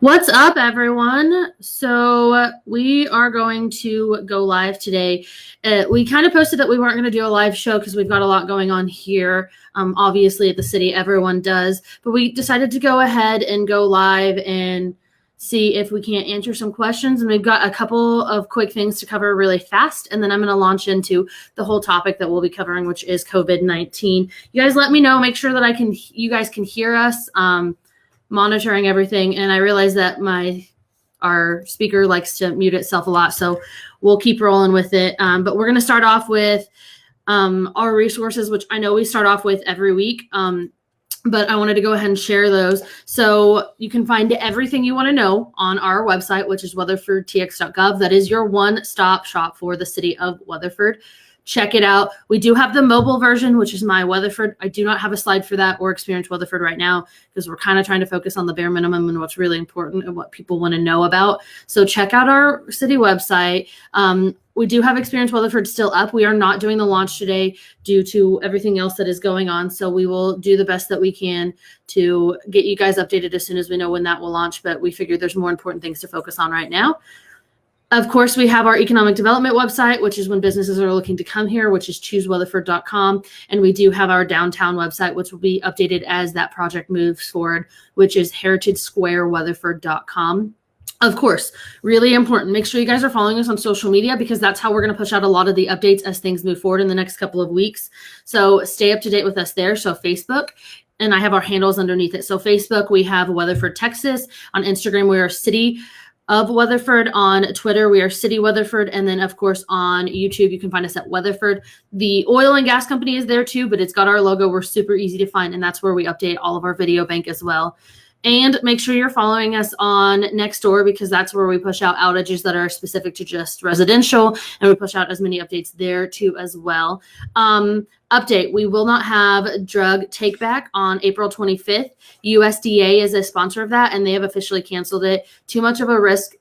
What's up, everyone? So we are going to go live today. We kind of posted that we weren't going to do a live show because we've got a lot going on here. Obviously at the city, everyone does, but we decided to go ahead and go live and see if we can't answer some questions. And we've got a couple of quick things to cover really fast. And then I'm going to launch into the whole topic that we'll be covering, which is COVID-19. You guys let me know, make sure that you guys can hear us. Monitoring everything, and I realize that our speaker likes to mute itself a lot, so we'll keep rolling with it. But we're going to start off with our resources, which I know we start off with every week, but I wanted to go ahead and share those. So you can find everything you want to know on our website, which is weatherfordtx.gov. That is your one-stop shop for the city of Weatherford. Check it out. We do have the mobile version, which is My Weatherford. I do not have a slide for that or Experience Weatherford right now because we're kind of trying to focus on the bare minimum and what's really important and what people want to know about. So check out our city website. We do have Experience Weatherford still up. We are not doing the launch today due to everything else that is going on. So we will do the best that we can to get you guys updated as soon as we know when that will launch. But we figured there's more important things to focus on right now. Of course, we have our economic development website, which is when businesses are looking to come here, which is chooseweatherford.com. And we do have our downtown website, which will be updated as that project moves forward, which is heritagesquareweatherford.com. Of course, really important. Make sure you guys are following us on social media because that's how we're going to push out a lot of the updates as things move forward in the next couple of weeks. So stay up to date with us there. So Facebook, and I have our handles underneath it. So Facebook, we have Weatherford, Texas. On Instagram, we are City of Weatherford. On Twitter, we are City Weatherford. And then, of course, on YouTube, you can find us at Weatherford. The oil and gas company is there too, but it's got our logo. We're super easy to find, and that's where we update all of our video bank as well. And make sure you're following us on Nextdoor because that's where we push out outages that are specific to just residential, and we push out as many updates there too as well. Update, we will not have drug take back on April 25th. USDA is a sponsor of that, and they have officially canceled it. Too much of a risk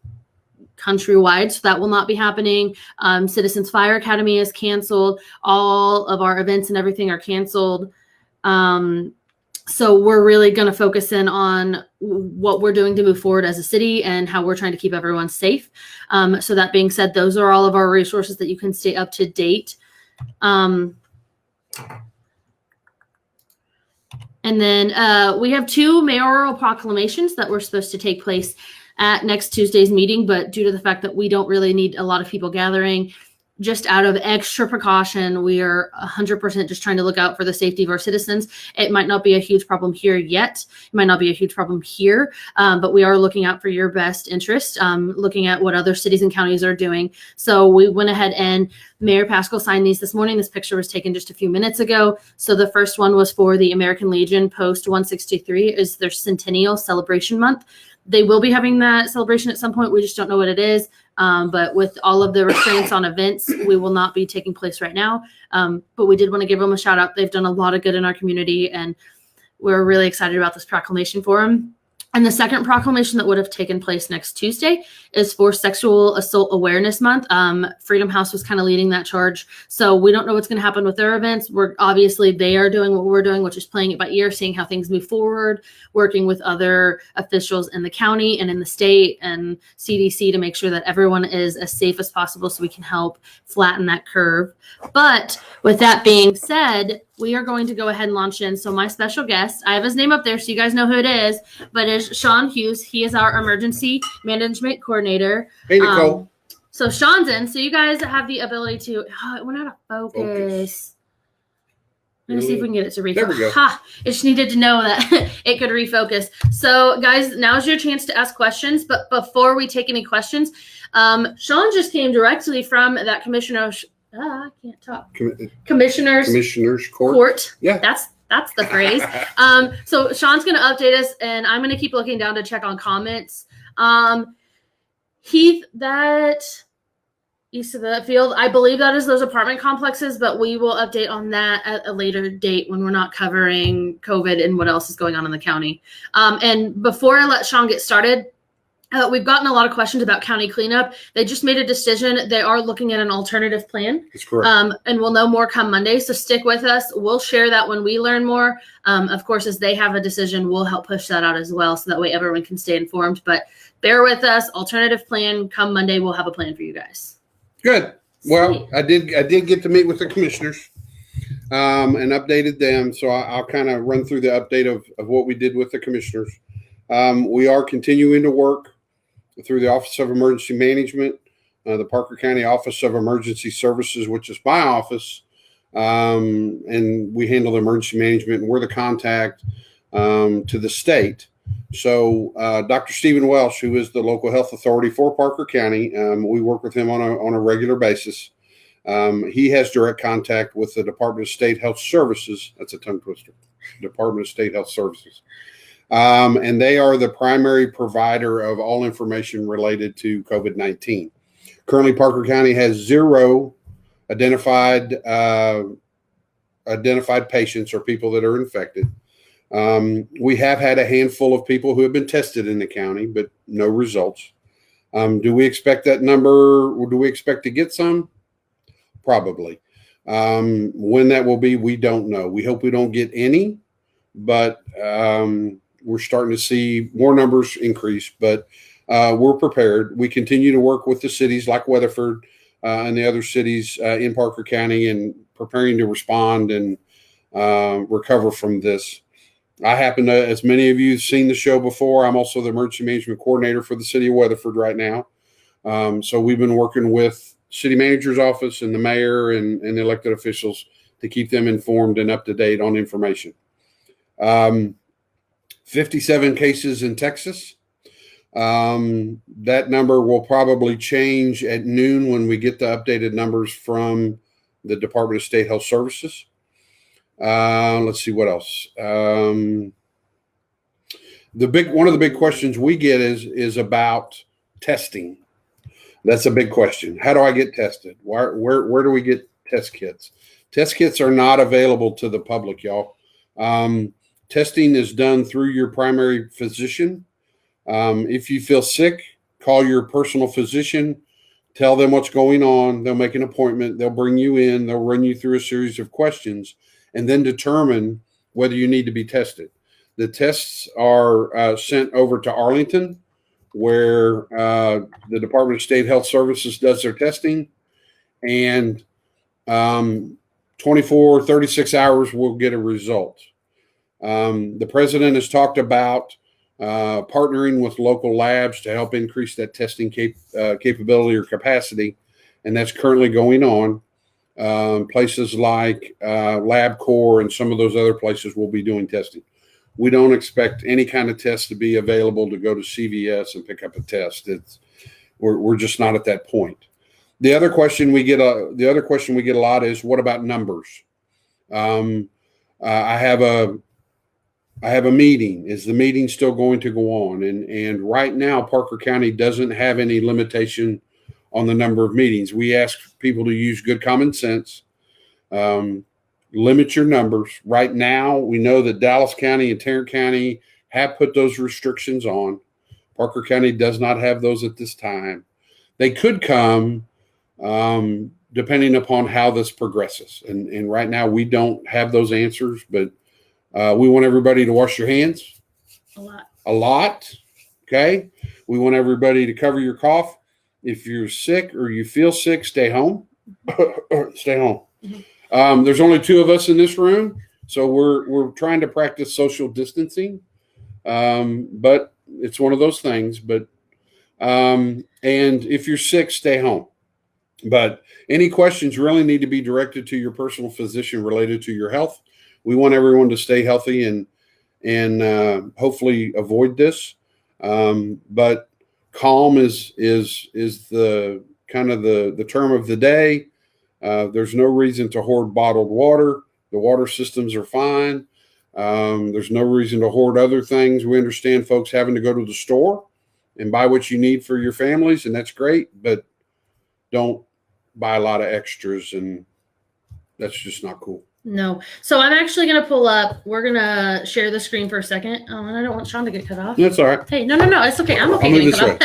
countrywide, so that will not be happening. Citizens Fire Academy is canceled. All of our events and everything are canceled. So we're really going to focus in on what we're doing to move forward as a city and how we're trying to keep everyone safe. So that being said, those are all of our resources that you can stay up to date. And then we have 2 mayoral proclamations that were supposed to take place at next Tuesday's meeting, but due to the fact that we don't really need a lot of people gathering, just out of extra precaution, we are 100% just trying to look out for the safety of our citizens. It might not be a huge problem here yet. It might not be a huge problem here, but we are looking out for your best interest, looking at what other cities and counties are doing. So we went ahead and Mayor Pascal signed these this morning. This picture was taken just a few minutes ago. So the first one was for the American Legion Post 163 is their Centennial Celebration Month. They will be having that celebration at some point. We just don't know what it is. But with all of the restraints on events, we will not be taking place right now. But we did want to give them a shout out. They've done a lot of good in our community, and we're really excited about this proclamation for them. And the second proclamation that would have taken place next Tuesday is for Sexual Assault Awareness Month. Freedom House was kind of leading that charge. So we don't know what's going to happen with their events. They are doing what we're doing, which is playing it by ear, seeing how things move forward, working with other officials in the county and in the state and CDC to make sure that everyone is as safe as possible so we can help flatten that curve. But with that being said, we are going to go ahead and launch in. So my special guest, I have his name up there so you guys know who it is, but is Sean Hughes. He is our emergency management coordinator. Hey, Nicole. So Sean's in. So you guys have the ability to, it went out of focus. Let me see if we can get it to refocus. There we go. It just needed to know that it could refocus. So guys, now's your chance to ask questions. But before we take any questions, Sean just came directly from that commissioner's I can't talk. Commissioner's Court. Yeah. That's the phrase. So Sean's going to update us, and I'm going to keep looking down to check on comments. Heath, that east of the field, I believe that is those apartment complexes, but we will update on that at a later date when we're not covering COVID and what else is going on in the county. And before I let Sean get started, We've gotten a lot of questions about county cleanup. They just made a decision. They are looking at an alternative plan. That's correct. And we'll know more come Monday. So stick with us. We'll share that when we learn more. Of course, as they have a decision, we'll help push that out as well. So that way everyone can stay informed. But bear with us. Alternative plan. Come Monday, we'll have a plan for you guys. Good. Well, I did get to meet with the commissioners and updated them. So I'll kind of run through the update of what we did with the commissioners. We are continuing to work through the Office of Emergency Management, the Parker County Office of Emergency Services, which is my office, and we handle the emergency management, and we're the contact to the state. So Dr. Stephen Welsh, who is the local health authority for Parker County, we work with him on a regular basis. He has direct contact with the Department of State Health Services. That's a tongue twister. Department of State Health Services. And they are the primary provider of all information related to COVID-19. Currently, Parker County has 0 identified patients or people that are infected. We have had a handful of people who have been tested in the county, but no results. Do we expect that number, or do we expect to get some? Probably. When that will be, we don't know. We hope we don't get any, but we're starting to see more numbers increase, but we're prepared. We continue to work with the cities like Weatherford and the other cities in Parker County and preparing to respond and recover from this. I happen to, as many of you have seen the show before, I'm also the emergency management coordinator for the city of Weatherford right now. So we've been working with city manager's office and the mayor and the elected officials to keep them informed and up to date on information. 57 cases in Texas. That number will probably change at noon when we get the updated numbers from the Department of State Health Services. Let's see what else. One of the big questions we get is about testing. That's a big question. How do I get tested? Where do we get test kits? Test kits are not available to the public, y'all. Testing is done through your primary physician. If you feel sick, call your personal physician, tell them what's going on. They'll make an appointment. They'll bring you in. They'll run you through a series of questions and then determine whether you need to be tested. The tests are sent over to Arlington, where the Department of State Health Services does their testing. And 36 hours, we'll get a result. The president has talked about partnering with local labs to help increase that testing capability or capacity, and that's currently going on. Places like LabCorp and some of those other places will be doing testing. We don't expect any kind of test to be available to go to CVS and pick up a test. We're just not at that point. The other question we get a lot is, what about numbers? I have a meeting. Is the meeting still going to go on? And right now, Parker County doesn't have any limitation on the number of meetings. We ask people to use good common sense. Limit your numbers. Right now, we know that Dallas County and Tarrant County have put those restrictions on. Parker County does not have those at this time. They could come depending upon how this progresses. And right now, we don't have those answers, but we want everybody to wash your hands. A lot. Okay. We want everybody to cover your cough. If you're sick or you feel sick, stay home. Stay home. Mm-hmm. There's only 2 of us in this room, so we're trying to practice social distancing. But it's one of those things. But and if you're sick, stay home. But any questions really need to be directed to your personal physician related to your health. We want everyone to stay healthy and hopefully avoid this. But calm is the kind of the term of the day. There's no reason to hoard bottled water. The water systems are fine. There's no reason to hoard other things. We understand folks having to go to the store and buy what you need for your families, and that's great, but don't buy a lot of extras, and that's just not cool. No. So I'm actually going to pull up. We're going to share the screen for a second. Oh, and I don't want Sean to get cut off. That's all right. Hey, no. It's okay. I'm okay getting cut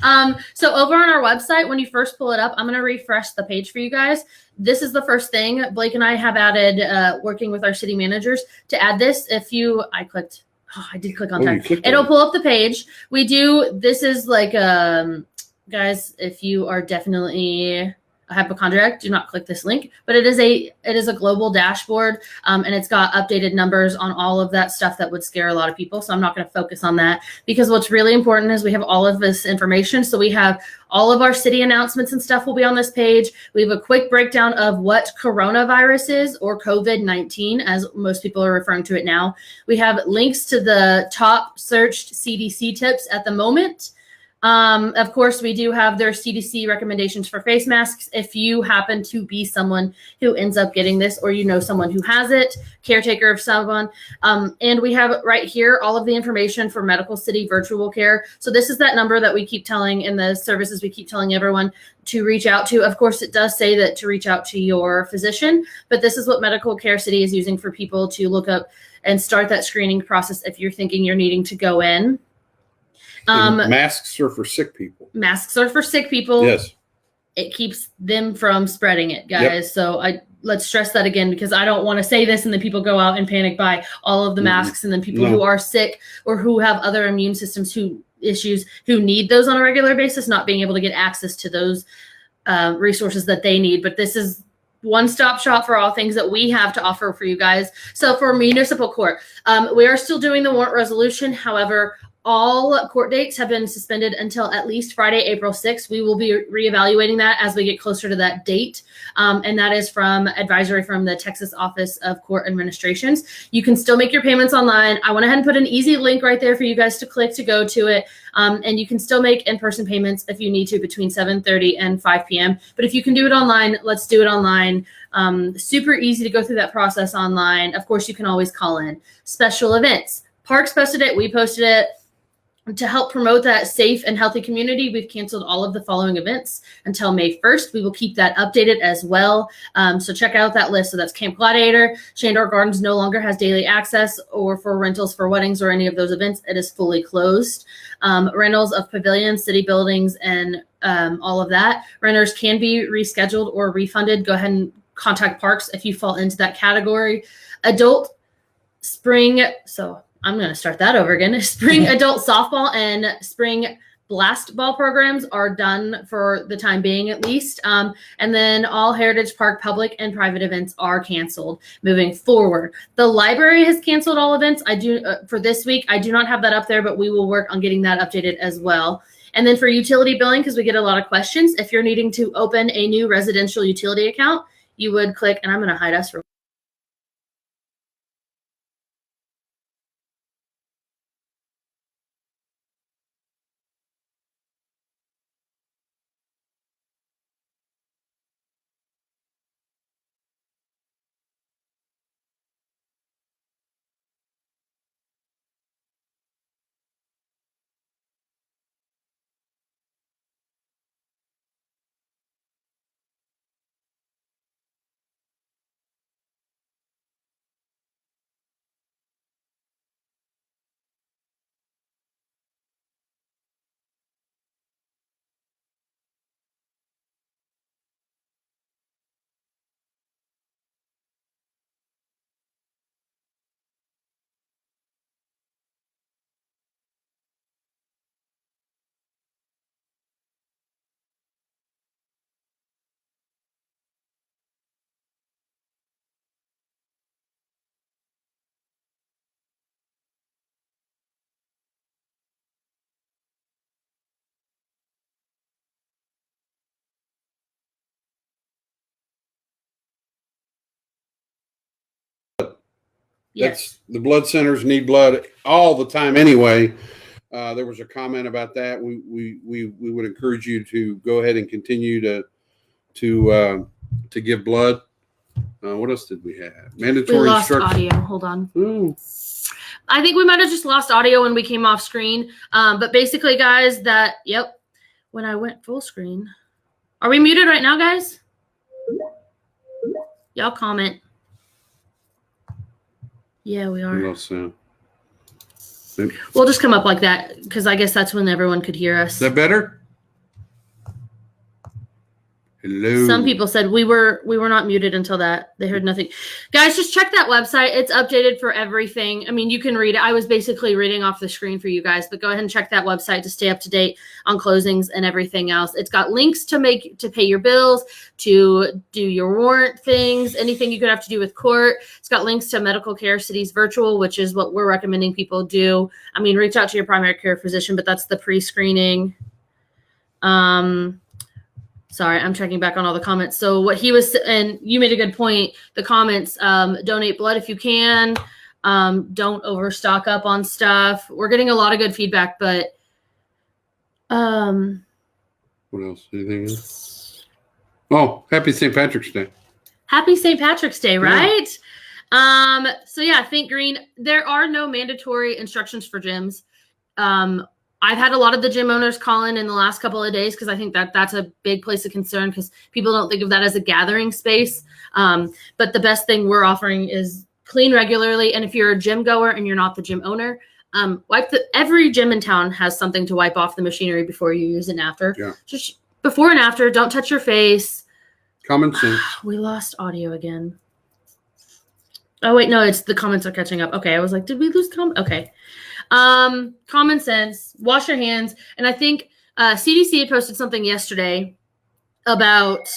off. So over on our website, when you first pull it up, I'm going to refresh the page for you guys. This is the first thing. Blake and I have added, working with our city managers, to add this. I did click on that. It'll pull up the page. This is like, guys, if you are definitely a hypochondriac, do not click this link, but it is a global dashboard, and it's got updated numbers on all of that stuff that would scare a lot of people. So I'm not going to focus on that, because what's really important is we have all of this information. So we have all of our city announcements and stuff will be on this page. We have a quick breakdown of what coronavirus is, or COVID-19, as most people are referring to it now. We have links to the top searched CDC tips at the moment. Of course, we do have their CDC recommendations for face masks. If you happen to be someone who ends up getting this, or you know someone who has it, caretaker of someone. And we have right here all of the information for Medical City virtual care. So this is that number that we keep telling in the services we keep telling everyone to reach out to. Of course, it does say that to reach out to your physician, but this is what Medical Care City is using for people to look up and start that screening process if you're thinking you're needing to go in. Masks are for sick people. Masks are for sick people. Yes. It keeps them from spreading it, guys. Yep. So let's stress that again, because I don't want to say this and then people go out and panic buy all of the masks, and then people who are sick or who have other immune systems issues who need those on a regular basis, not being able to get access to those resources that they need. But this is one-stop shop for all things that we have to offer for you guys. So for municipal court, we are still doing the warrant resolution. However, all court dates have been suspended until at least Friday, April 6th. We will be reevaluating that as we get closer to that date. And that is from advisory from the Texas Office of Court Administrations. You can still make your payments online. I went ahead and put an easy link right there for you guys to click to go to it. And you can still make in-person payments if you need to between 7:30 and 5 p.m. But if you can do it online, let's do it online. Super easy to go through that process online. Of course, you can always call in. Special events. Parks posted it. We posted it. To help promote that safe and healthy community, we've canceled all of the following events until May 1st. We will keep that updated as well. So check out that list. So that's Camp Gladiator. Shandor Gardens no longer has daily access or for rentals for weddings or any of those events. It is fully closed. Rentals of pavilions, city buildings, and all of that. Renters can be rescheduled or refunded. Go ahead and contact Parks if you fall into that category. Adult spring. So I'm going to start that over again. Spring adult softball and spring blast ball programs are done for the time being, at least. And then all Heritage Park public and private events are canceled moving forward. The library has canceled all events. For this week. I do not have that up there, but we will work on getting that updated as well. And then for utility billing, because we get a lot of questions, if you're needing to open a new residential utility account, you would click, and I'm going to hide us real quick. Yes. The blood centers need blood all the time anyway. There was a comment about that. We would encourage you to go ahead and continue to give blood. What else did we have? Mandatory we lost audio. Hold on. Ooh. I think we might have just lost audio when we came off screen. But basically, guys, when I went full screen. Are we muted right now, guys? Y'all comment. Yeah, we What are. else? We'll just come up like that because I guess that's when everyone could hear us. Is that better? Hello. Some people said we were not muted until that. They heard nothing. Guys, just check that website. It's updated for everything. I mean, you can read it. I was basically reading off the screen for you guys, but go ahead and check that website to stay up to date on closings and everything else. It's got links to pay your bills, to do your warrant things, anything you could have to do with court. It's got links to Medical Care Cities Virtual, which is what we're recommending people do. I mean, reach out to your primary care physician, but that's the pre-screening. Sorry, I'm checking back on all the comments. So what he was, and you made a good point, the comments, donate blood if you can. Don't overstock up on stuff. We're getting a lot of good feedback, but what else? Anything else? Oh, happy St. Patrick's Day. Happy St. Patrick's Day, right? Yeah. So yeah, Think Green. There are no mandatory instructions for gyms. I've had a lot of the gym owners call in the last couple of days because I think that's a big place of concern because people don't think of that as a gathering space. But the best thing we're offering is clean regularly. And if you're a gym goer and you're not the gym owner, every gym in town has something to wipe off the machinery before you use it and after. Yeah. Just before and after, don't touch your face. Common sense. We lost audio again. Oh, wait, no, it's the comments are catching up. Okay, I was like, did we lose comment? Okay. Common sense, wash your hands. And I think CDC had posted something yesterday about,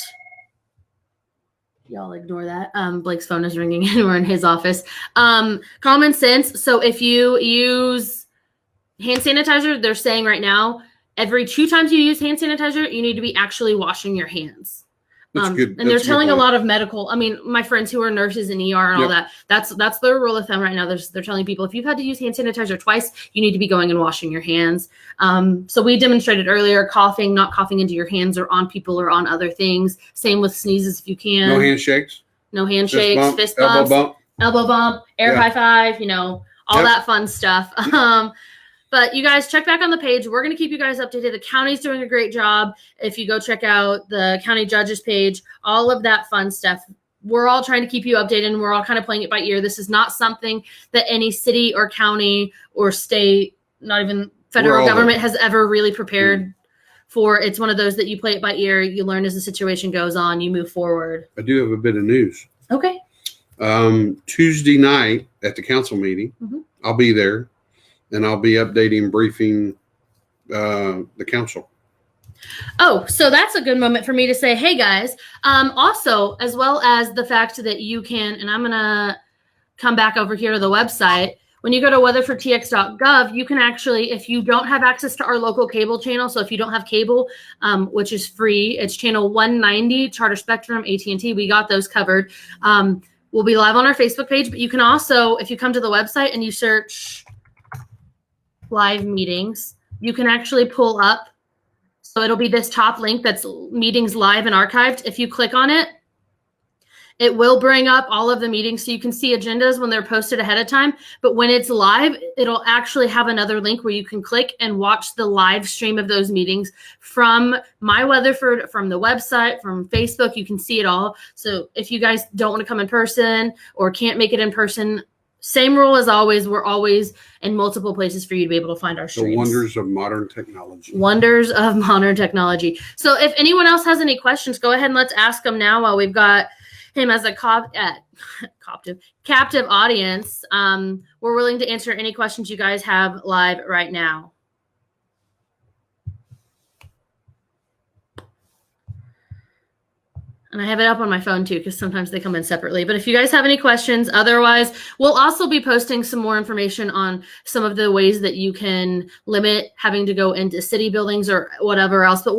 y'all ignore that. Blake's phone is ringing and we're in his office. Common sense. So if you use hand sanitizer, they're saying right now, every 2 times you use hand sanitizer, you need to be actually washing your hands. That's good. And they're telling a lot of medical, I mean, my friends who are nurses in ER and all that, that's their rule of thumb right now. They're telling people if you've had to use hand sanitizer twice, you need to be going and washing your hands. So we demonstrated earlier, coughing, not coughing into your hands or on people or on other things. Same with sneezes if you can. No handshakes. No handshakes, fist bumps, elbow bump, air high five, all that fun stuff. But you guys check back on the page. We're going to keep you guys updated. The county's doing a great job. If you go check out the county judges page, all of that fun stuff. We're all trying to keep you updated and we're all kind of playing it by ear. This is not something that any city or county or state, not even federal government has ever really prepared for. It's one of those that you play it by ear. You learn as the situation goes on. You move forward. I do have a bit of news. Okay. Tuesday night at the council meeting, I'll be there. And I'll be updating, briefing the council. Oh, so that's a good moment for me to say, hey, guys. Also, as well as the fact that you can, and I'm going to come back over here to the website. When you go to weatherfordtx.gov, you can actually, if you don't have access to our local cable channel, so if you don't have cable, which is free, it's channel 190, Charter Spectrum, AT&T, we got those covered. We'll be live on our Facebook page, but you can also, if you come to the website and you search live meetings, you can actually pull up. So it'll be this top link that's meetings live and archived. If you click on it, it will bring up all of the meetings so you can see agendas when they're posted ahead of time. But when it's live, it'll actually have another link where you can click and watch the live stream of those meetings from My Weatherford, from the website, from Facebook. You can see it all. So if you guys don't want to come in person or can't make it in person, same rule as always. We're always in multiple places for you to be able to find our streams. The wonders of modern technology. Wonders of modern technology. So if anyone else has any questions, go ahead and let's ask them now while we've got him as a captive audience. We're willing to answer any questions you guys have live right now. And I have it up on my phone too, because sometimes they come in separately. But if you guys have any questions, otherwise, we'll also be posting some more information on some of the ways that you can limit having to go into city buildings or whatever else. But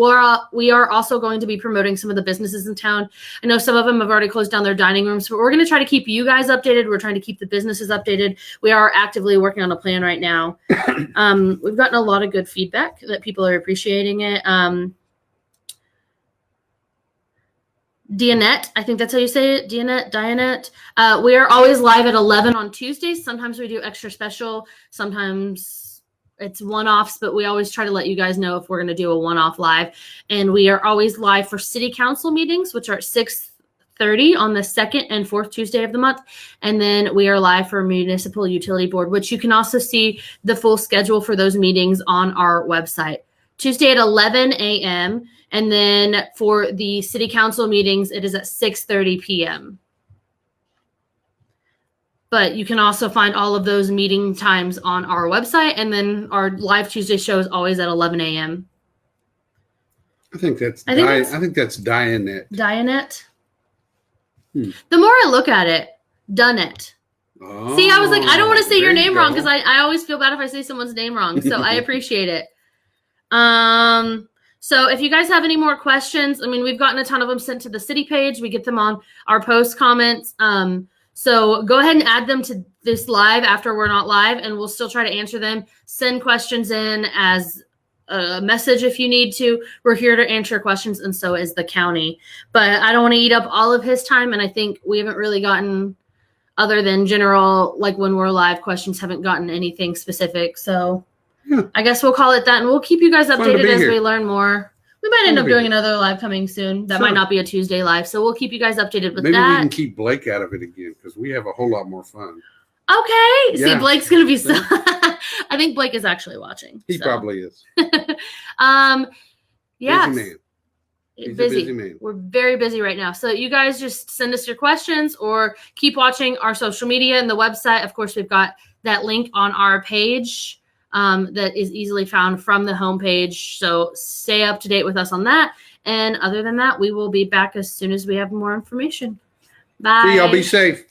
we are also going to be promoting some of the businesses in town. I know some of them have already closed down their dining rooms, but we're going to try to keep you guys updated. We're trying to keep the businesses updated. We are actively working on a plan right now. We've gotten a lot of good feedback that people are appreciating it. Dianette, I think that's how you say it. Dianette. We are always live at 11 on Tuesdays. Sometimes we do extra special. Sometimes it's one-offs, but we always try to let you guys know if we're going to do a one-off live. And we are always live for city council meetings, which are at 6:30 6:30 on the second and fourth Tuesday of the month. And then we are live for Municipal Utility Board, which you can also see the full schedule for those meetings on our website. Tuesday at 11 a.m. And then for the city council meetings, it is at 6:30 p.m. But you can also find all of those meeting times on our website. And then our live Tuesday show is always at 11 a.m. I think that's Dianet. Dianet. The more I look at it, Dunnett. Oh, see, I was like, I don't want to say your name wrong because because I always feel bad if I say someone's name wrong. So I appreciate it. So if you guys have any more questions, I mean, we've gotten a ton of them sent to the city page. We get them on our post comments. So go ahead and add them to this live after we're not live, and we'll still try to answer them. Send questions in as a message if you need to. We're here to answer questions, and so is the county. But I don't want to eat up all of his time, and I think we haven't really gotten, other than general, like when we're live, questions haven't gotten anything specific. So yeah. I guess we'll call it that, and we'll keep you guys updated as we learn more. We might end up doing another live coming soon. That might not be a Tuesday live, so we'll keep you guys updated with that. Maybe we can keep Blake out of it again because we have a whole lot more fun. Okay. Yeah. See, Blake's going to be so... I think Blake is actually watching. He probably is. Yeah. Busy man. He's busy. A busy man. We're very busy right now. So you guys just send us your questions or keep watching our social media and the website. Of course, we've got that link on our page that is easily found from the homepage. So stay up to date with us on that. And other than that, we will be back as soon as we have more information. Bye. See y'all. Be safe.